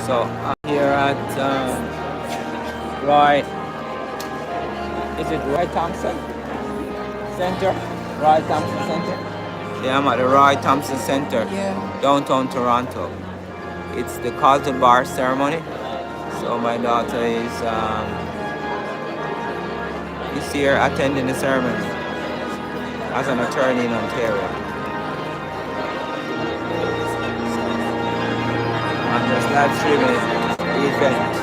So I'm here at Roy, is it Roy Thompson Center? Roy Thompson Center? Yeah, I'm at the Roy Thompson Center, downtown Toronto. It's the call to bar ceremony. So my daughter is here attending the ceremony as an attorney in Ontario. I'm just live streaming the event.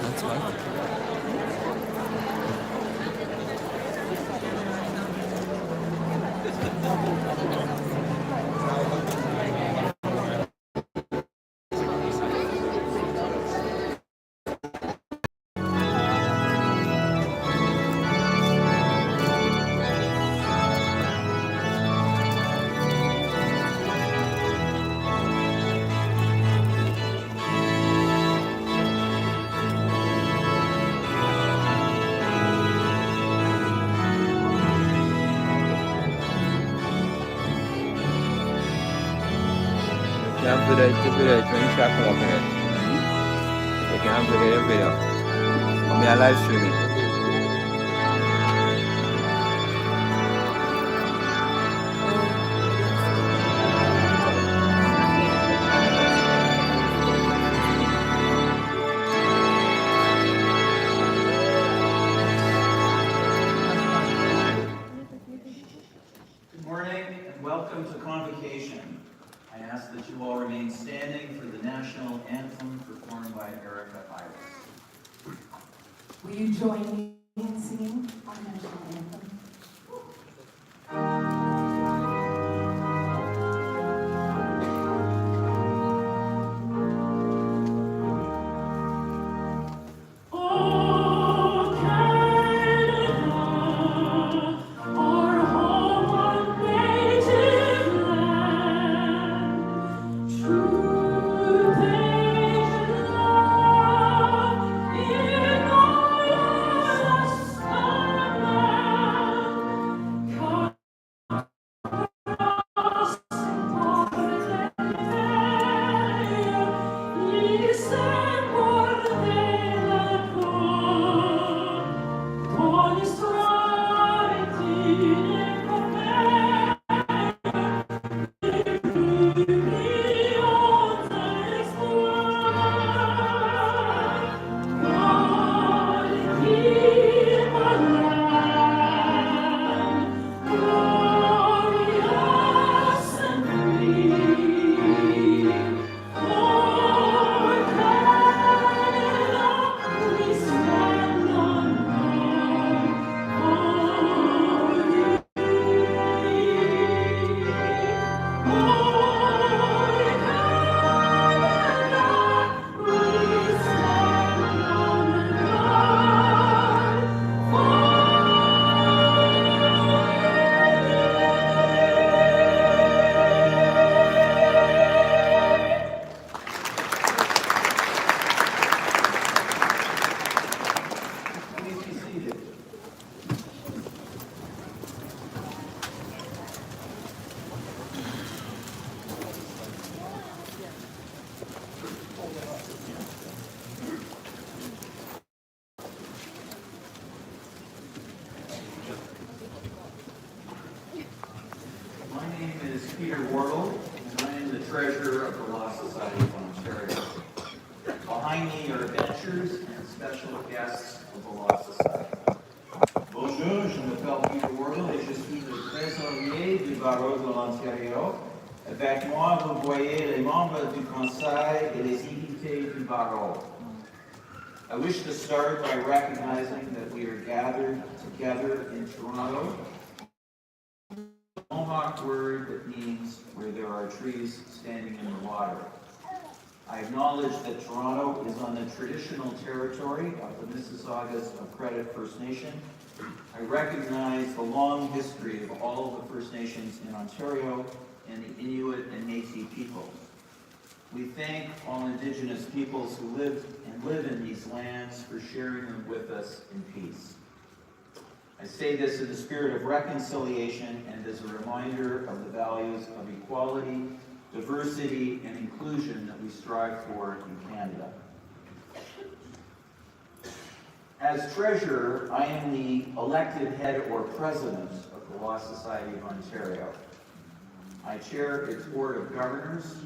That's right. You can put the video when you shot come up in it. You can put the video. I'm here live streaming. Good morning and welcome to Convocation. I ask that you all remain standing for the national anthem performed by Erica Iris. Will you join me in singing our national anthem? Please be seated. My name is Peter Wardle, and I am the treasurer of the Law Society of Ontario. Behind me are benchers and special guests of the Law Society. Bonjour, je m'appelle Peter Wardle et je suis le trésorier trésorier du barreau de l'Ontario. Avec moi, vous voyez les membres du conseil et les invités du barreau. I wish to start by recognizing that we are gathered together in Toronto. A Mohawk word that means where there are trees standing in the water. I acknowledge that Toronto is on the traditional territory of the Mississaugas of Credit First Nation. I recognize the long history of all of the First Nations in Ontario and the Inuit and Métis people. We thank all Indigenous peoples who live in these lands for sharing them with us in peace. I say this in the spirit of reconciliation and as a reminder of the values of equality, diversity, and inclusion that we strive for in Canada. As treasurer, I am the elected head or president of the Law Society of Ontario. I chair its board of governors,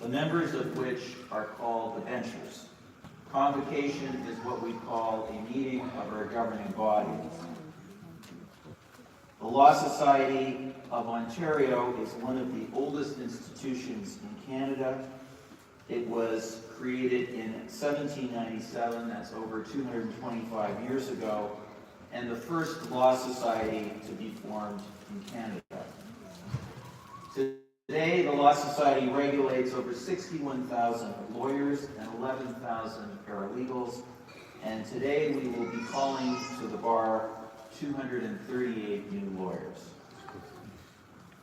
the members of which are called the benchers. Convocation is what we call a meeting of our governing body. The Law Society of Ontario is one of the oldest institutions in Canada. It was created in 1797, that's over 225 years ago, and the first law society to be formed in Canada. Today, the Law Society regulates over 61,000 lawyers and 11,000 paralegals, and today we will be calling to the bar 238 new lawyers.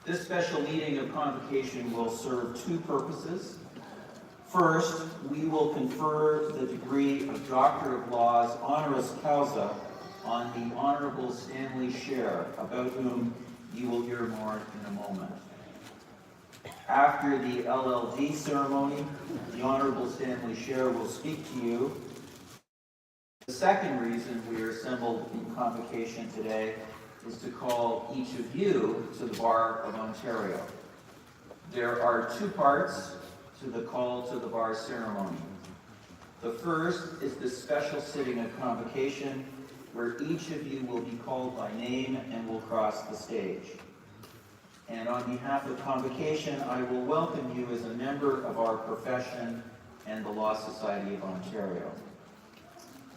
This special meeting of convocation will serve two purposes. First, we will confer the degree of Doctor of Laws honoris causa on the Honorable Stanley Scher, about whom you will hear more in a moment. After the LLD ceremony, the Honorable Stanley Scher will speak to you. The second reason we are assembled in convocation today is to call each of you to the Bar of Ontario. There are two parts to the call to the bar ceremony. The first is the special sitting of convocation, where each of you will be called by name and will cross the stage. And on behalf of convocation, I will welcome you as a member of our profession and the Law Society of Ontario.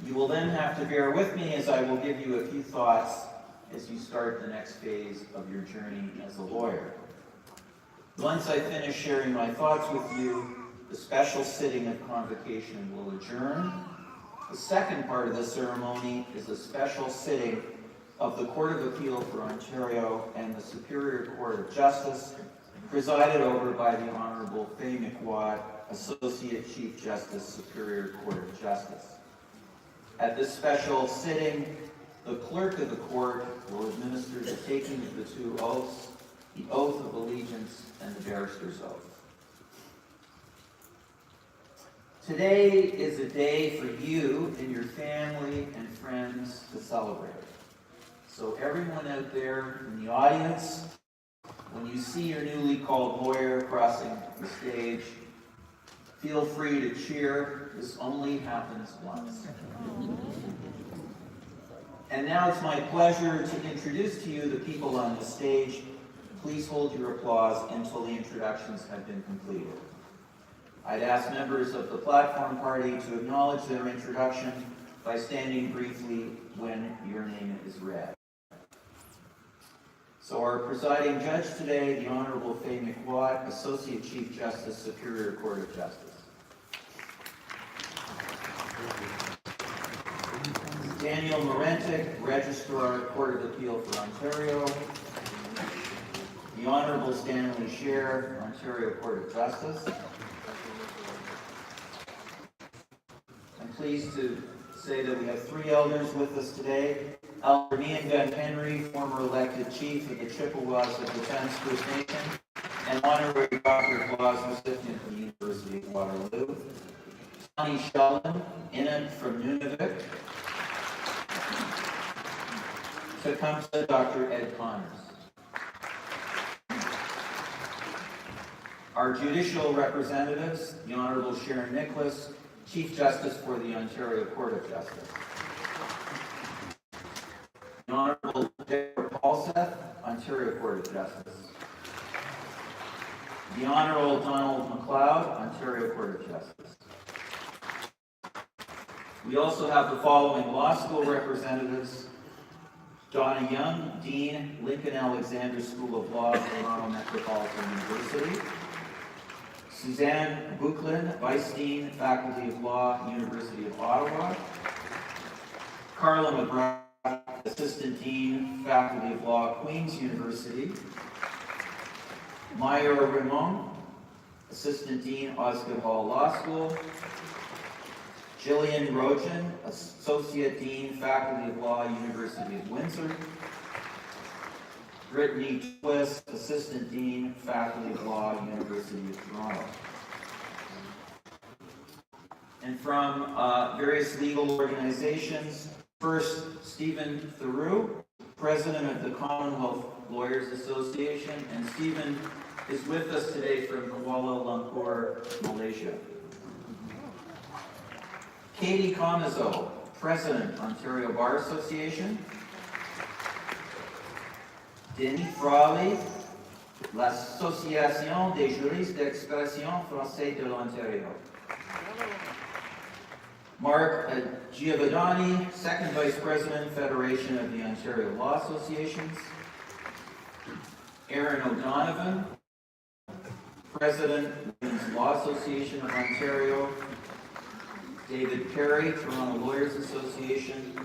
You will then have to bear with me as I will give you a few thoughts as you start the next phase of your journey as a lawyer. Once I finish sharing my thoughts with you, the special sitting of convocation will adjourn. The second part of the ceremony is a special sitting of the Court of Appeal for Ontario and the Superior Court of Justice, presided over by the Honorable Faye McWatt, Associate Chief Justice, Superior Court of Justice. At this special sitting, the clerk of the court will administer the taking of the two oaths, the oath of allegiance and the barrister's oath. Today is a day for you and your family and friends to celebrate. So everyone out there in the audience, when you see your newly called lawyer crossing the stage, feel free to cheer. This only happens once. And now it's my pleasure to introduce to you the people on the stage. Please hold your applause until the introductions have been completed. I'd ask members of the platform party to acknowledge their introduction by standing briefly when your name is read. So our presiding judge today, the Honorable Faye McWatt, Associate Chief Justice, Superior Court of Justice. Daniel Morentic, Registrar, Court of Appeal for Ontario. The Honorable Stanley Scher, Ontario Court of Justice. I'm pleased to say that we have three elders with us today. Elder Ian Ben Henry, former elected chief of the Chippewas of Defence First Nation, and honorary Doctor of Laws recipient from the University of Waterloo. Connie Sheldon, Inant from Nunavut. Tecumseh, Dr. Ed Connors. Our judicial representatives, the Honorable Sharon Nicholas, Chief Justice for the Ontario Court of Justice. The Honorable Deborah Paulseth, Ontario Court of Justice. The Honorable Donald McLeod, Ontario Court of Justice. We also have the following law school representatives: Donna Young, Dean, Lincoln Alexander School of Law, Toronto Metropolitan University. Suzanne Bucklin, Vice Dean, Faculty of Law, University of Ottawa. Carla McGrath, Assistant Dean, Faculty of Law, Queen's University. Maya Raymond, Assistant Dean, Osgoode Hall Law School. Jillian Rogen, Associate Dean, Faculty of Law, University of Windsor. Brittany Twist, Assistant Dean, Faculty of Law, University of Toronto. And from various legal organizations, first, Stephen Theroux, President of the Commonwealth Lawyers Association, and Stephen is with us today from Kuala Lumpur, Malaysia. Katie Comizo, President, Ontario Bar Association. Denis Frawley, l'Association des juristes d'expression français de l'Ontario. Mark Giovanni, Second Vice President, Federation of the Ontario Law Associations. Aaron O'Donovan, President, Women's Law Association of Ontario. David Perry, Toronto Lawyers Association.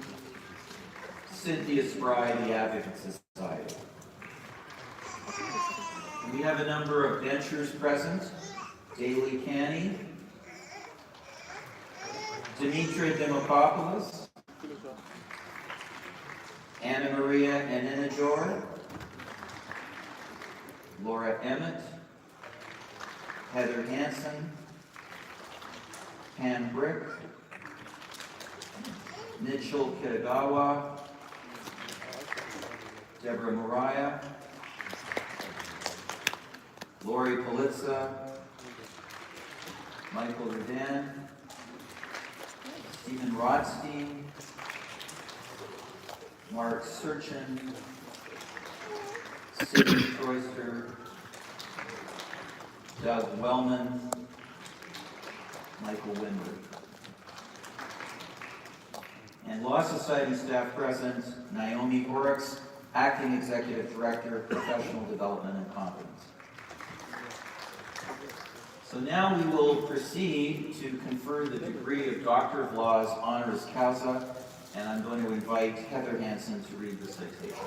Cynthia Spry, the Advocate Society. We have a number of benchers present. Daly Canny, Dimitra Demokopoulos, Anna Maria Enenajor, Laura Emmett, Heather Hansen, Pam Brick, Mitchell Kitagawa, Deborah Mariah, Lori Politza, Michael Redan, Stephen Rodstein, Mark Searchin, Sidney Troyster, Doug Wellman, Michael Winwood. And Law Society staff present, Naomi Oryx, Acting Executive Director, Professional Development and Competence. So now we will proceed to confer the degree of Doctor of Laws honoris causa, and I'm going to invite Heather Hansen to read the citation.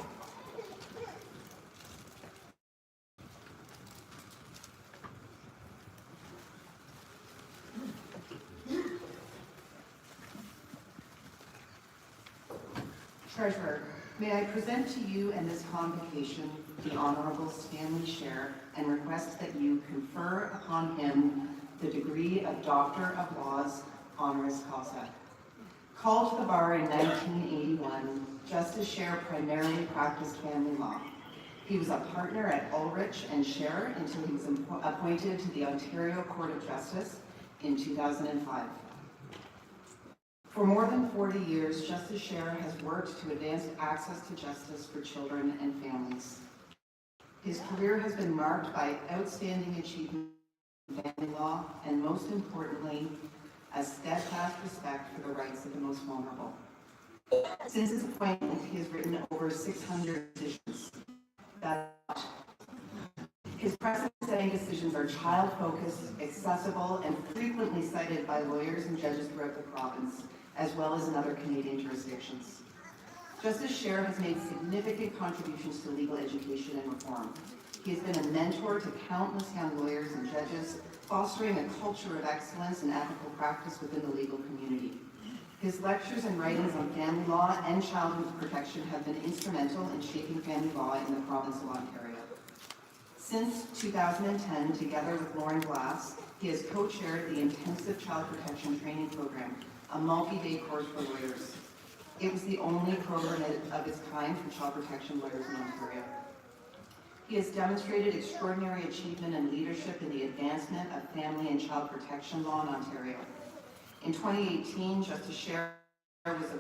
Treasurer, may I present to you and this convocation the Honorable Stanley Scher and request that you confer upon him the degree of Doctor of Laws honoris causa. Called to the bar in 1981, Justice Scher primarily practiced family law. He was a partner at Ulrich and Scher until he was appointed to the Ontario Court of Justice in 2005. For more than 40 years, Justice Scher has worked to advance access to justice for children and families. His career has been marked by outstanding achievement in family law, and most importantly, a steadfast respect for the rights of the most vulnerable. Since his appointment, he has written over 600 decisions. His precedent-setting decisions are child-focused, accessible, and frequently cited by lawyers and judges throughout the province, as well as in other Canadian jurisdictions. Justice Scher has made significant contributions to legal education and reform. He has been a mentor to countless young lawyers and judges, fostering a culture of excellence and ethical practice within the legal community. His lectures and writings on family law and childhood protection have been instrumental in shaping family law in the province of Ontario. Since 2010, together with Lauren Glass, he has co-chaired the Intensive Child Protection Training Program, a multi-day course for lawyers. It was the only program of its kind for child protection lawyers in Ontario. He has demonstrated extraordinary achievement and leadership in the advancement of family and child protection law in Ontario. In 2018, Justice Scher was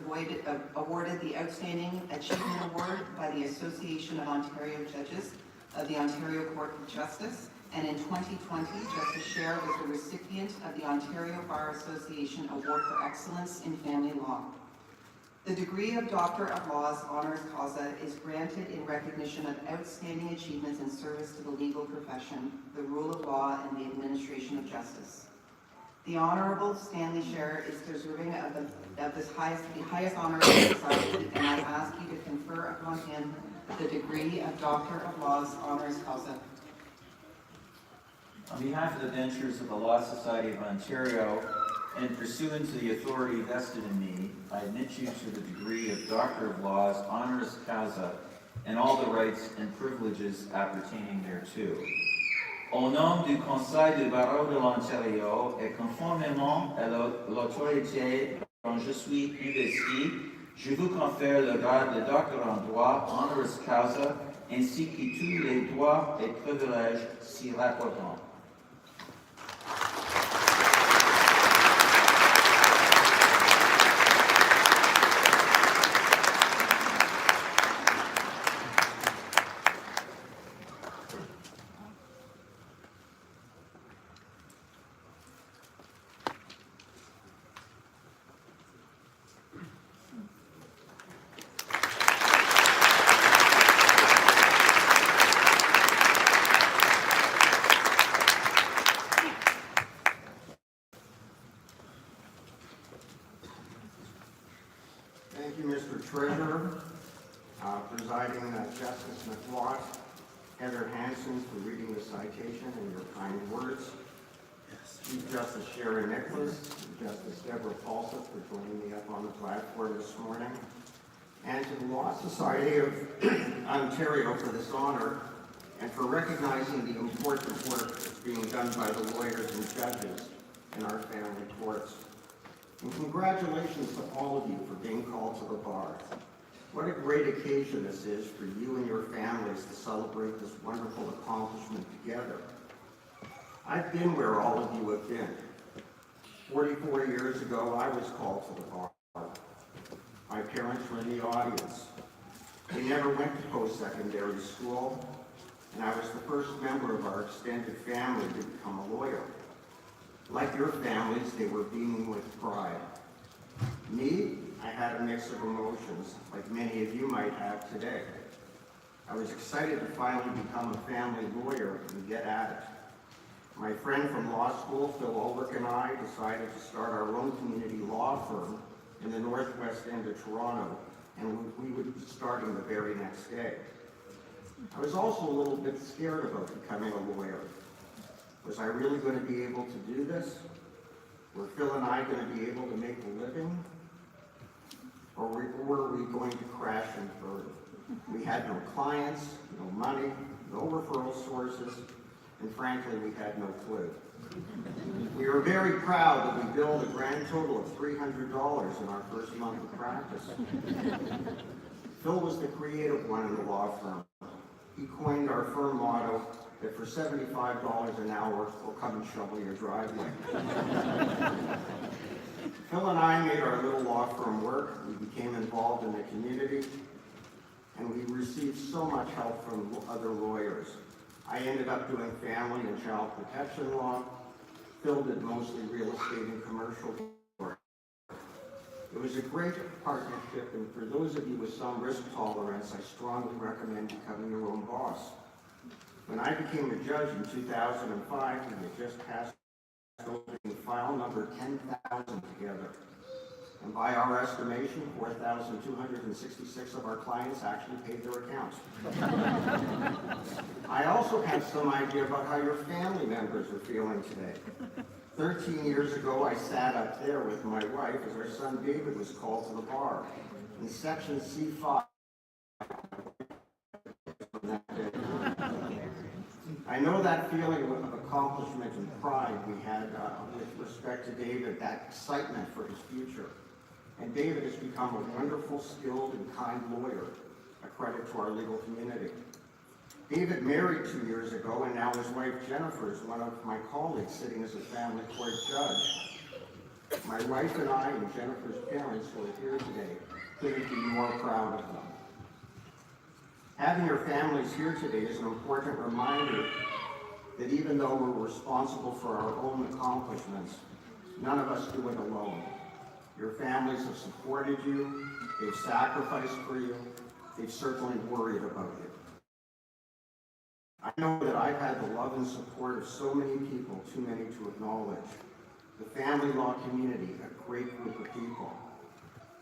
awarded the Outstanding Achievement Award by the Association of Ontario Judges of the Ontario Court of Justice, and in 2020, Justice Scher was the recipient of the Ontario Bar Association Award for Excellence in Family Law. The degree of Doctor of Laws honoris causa is granted in recognition of outstanding achievements in service to the legal profession, the rule of law, and the administration of justice. The Honorable Stanley Scher is deserving of the highest honor of society, and I ask you to confer upon him the degree of Doctor of Laws honoris causa. On behalf of the Benchers of the Law Society of Ontario, and pursuant to the authority vested in me, I admit you to the degree of Doctor of Laws honoris causa and all the rights and privileges appertaining thereto. Au nom du Conseil du Barreau de l'Ontario et conformément à l'autorité dont je suis investi, je vous confère le grade de docteur en droit honoris causa ainsi que tous les droits et privilèges s'y rapportant. Thank you, Mr. Treasurer, presiding Justice McLeod, Heather Hanson for reading the citation and your kind words, Chief Justice Sharon Nicholas, and Justice Deborah Paulson for joining me up on the platform this morning, and to the Law Society of Ontario for this honor and for recognizing the important work that's being done by the lawyers and judges in our family courts. And congratulations to all of you for being called to the bar. What a great occasion this is for you and your families to celebrate this wonderful accomplishment together. I've been where all of you have been. 44 years ago, I was called to the bar. My parents were in the audience. They never went to post-secondary school, and I was the first member of our extended family to become a lawyer. Like your families, they were beaming with pride. Me, I had a mix of emotions, like many of you might have today. I was excited to finally become a family lawyer and get at it. My friend from law school, Phil Ulrich, and I decided to start our own community law firm in the northwest end of Toronto, and we would be starting the very next day. I was also a little bit scared about becoming a lawyer. Was I really going to be able to do this? Were Phil and I going to be able to make a living? Or were we going to crash and burn? We had no clients, no money, no referral sources, and frankly, we had no clue. We were very proud that we billed a grand total of $300 in our first month of practice. Phil was the creative one in the law firm. He coined our firm motto that for $75 an hour, we'll come and shovel your driveway. Phil and I made our little law firm work. We became involved in the community, and we received so much help from other lawyers. I ended up doing family and child protection law. Phil did mostly real estate and commercial work. It was a great partnership, and for those of you with some risk tolerance, I strongly recommend becoming your own boss. When I became a judge in 2005, we had just passed opening file number 10,000 together. And by our estimation, 4,266 of our clients actually paid their accounts. I also have some idea about how your family members are feeling today. 13 years ago, I sat up there with my wife as our son David was called to the bar. In section C5, I know that feeling of accomplishment and pride we had with respect to David, that excitement for his future. And David has become a wonderful, skilled, and kind lawyer, a credit to our legal community. David married 2 years ago, and now his wife Jennifer is one of my colleagues sitting as a family court judge. My wife and I and Jennifer's parents who are here today couldn't be more proud of them. Having your families here today is an important reminder that even though we're responsible for our own accomplishments, none of us do it alone. Your families have supported you, they've sacrificed for you, they've certainly worried about you. I know that I've had the love and support of so many people, too many to acknowledge. The family law community, a great group of people.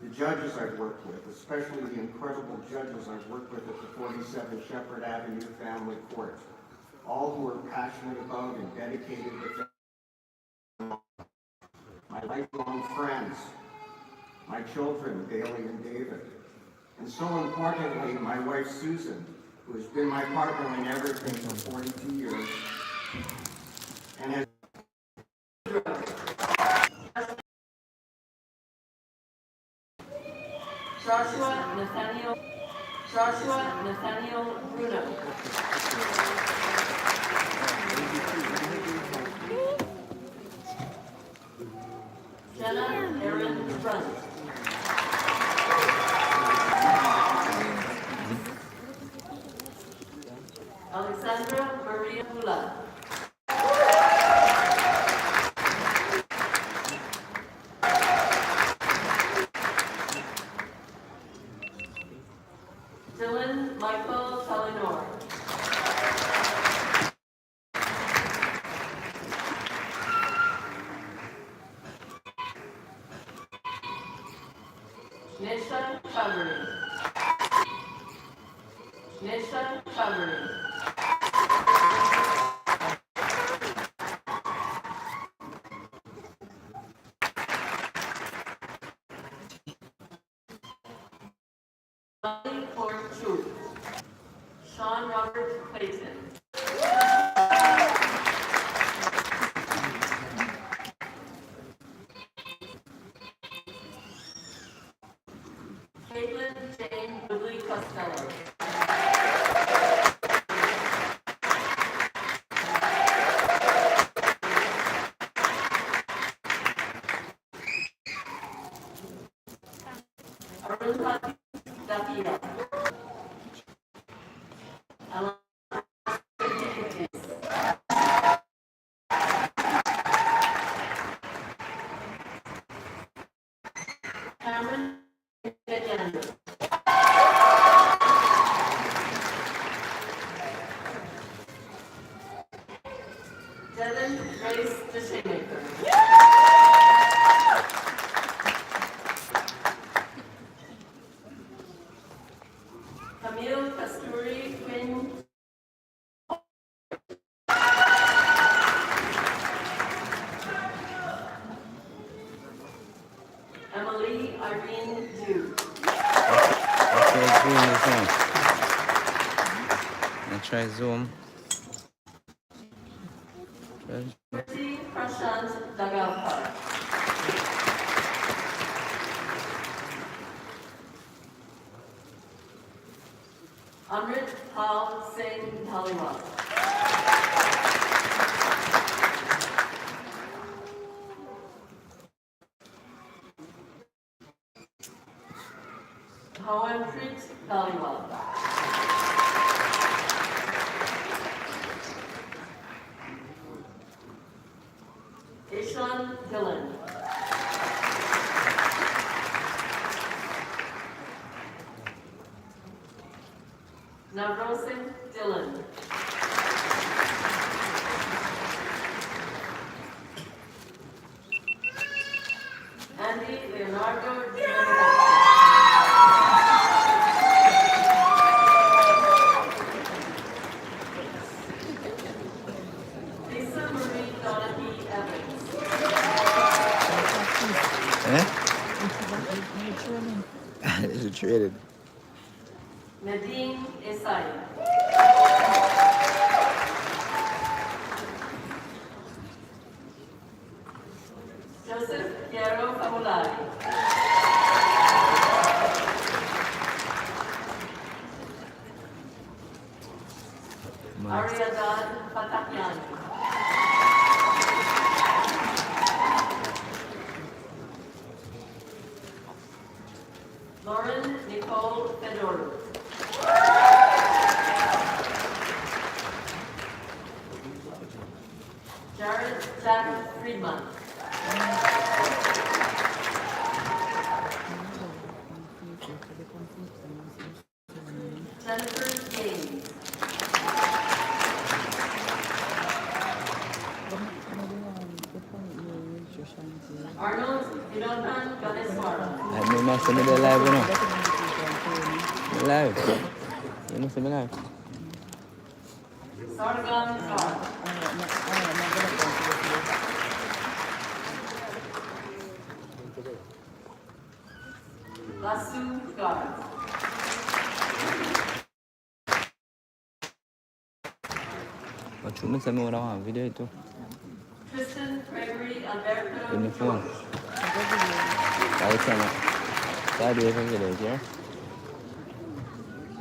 The judges I've worked with, especially the incredible judges I've worked with at the 47 Shepherd Avenue Family Court, all who are passionate about and dedicated to family. My lifelong friends, my children, Bailey and David, and so importantly, my wife Susan, who has been my partner in everything for 42 years, and has Joshua Nathaniel Bruno. Jenna Erin Brunt. Alexandra Maria Mula. Dylan Michael Telenor. Nisha Chaveri. Nisha Chaveri. Molly Ford Truth. Sean Robert Clayton. Caitlin Jane Woodley Costello. Arundhati Davida. Cameron Gajendra. Devin Grace DeShaymaker. Camille Kasturi Quinn. Emily Irene Dew. Okay, zoom is on. I'll try zoom. Priti Prashant Dagalkar. Amrit Pal Singh Dhaliwal. Howenpreet Dhaliwal. Ishan Dillon. Navrosin Dillon. Andy Leonardo Giovanni. Lisa Marie Donahue Evans. Is it traded? Nadine Esai. Joseph Piero Famulari. Ariadad Patakiani. Lauren Nicole Fedor. Jared Jack Friedman. Jennifer Gaines. Arnold Vidontan Ganeswara. I must be live, you know. Live. You must be live. Sargon Gar. Lasu Gar. Cuma sama orang video itu. Tristan Gregory Alberto. Ini phone. Tahu sama. Tadi apa yang dia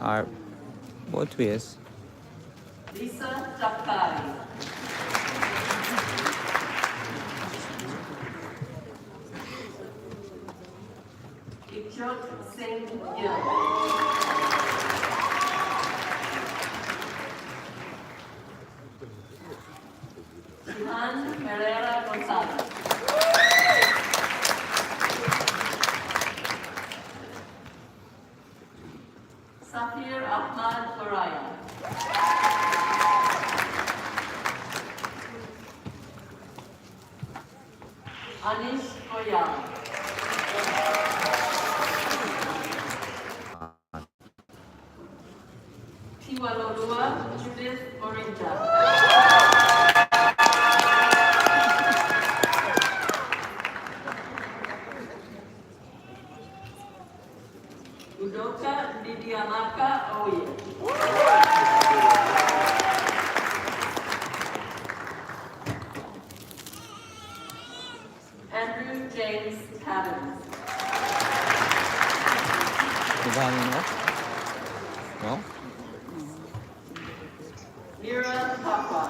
are both ways. Lisa Jakai. Ikjot Singh Gill. Juan Herrera Gonzalez. Safir Ahmad Faraya. Anish Koyal. Tiwalolua Judith Orinja. Udoka Didiamaka Oye. Andrew James Adams. Sudah no? No? Mira Papa.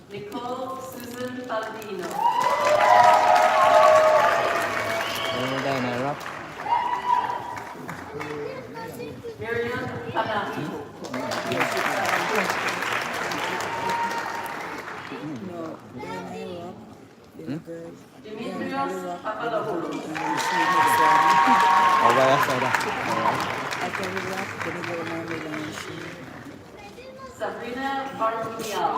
Nicole Susan Palladino. Miriam Panahi. Dimitrios Papadopoulos. Oh, vaya será. Sabrina Bartunial.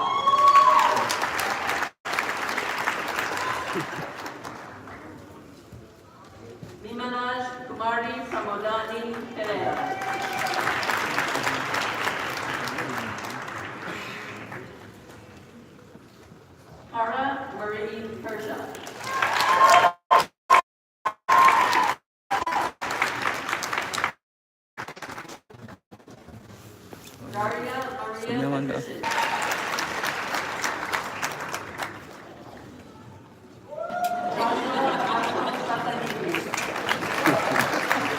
Mimanaj Kumari Pramodani Pereira. Hara Marie Persha. Daria Maria Senyum anda. Petrosic.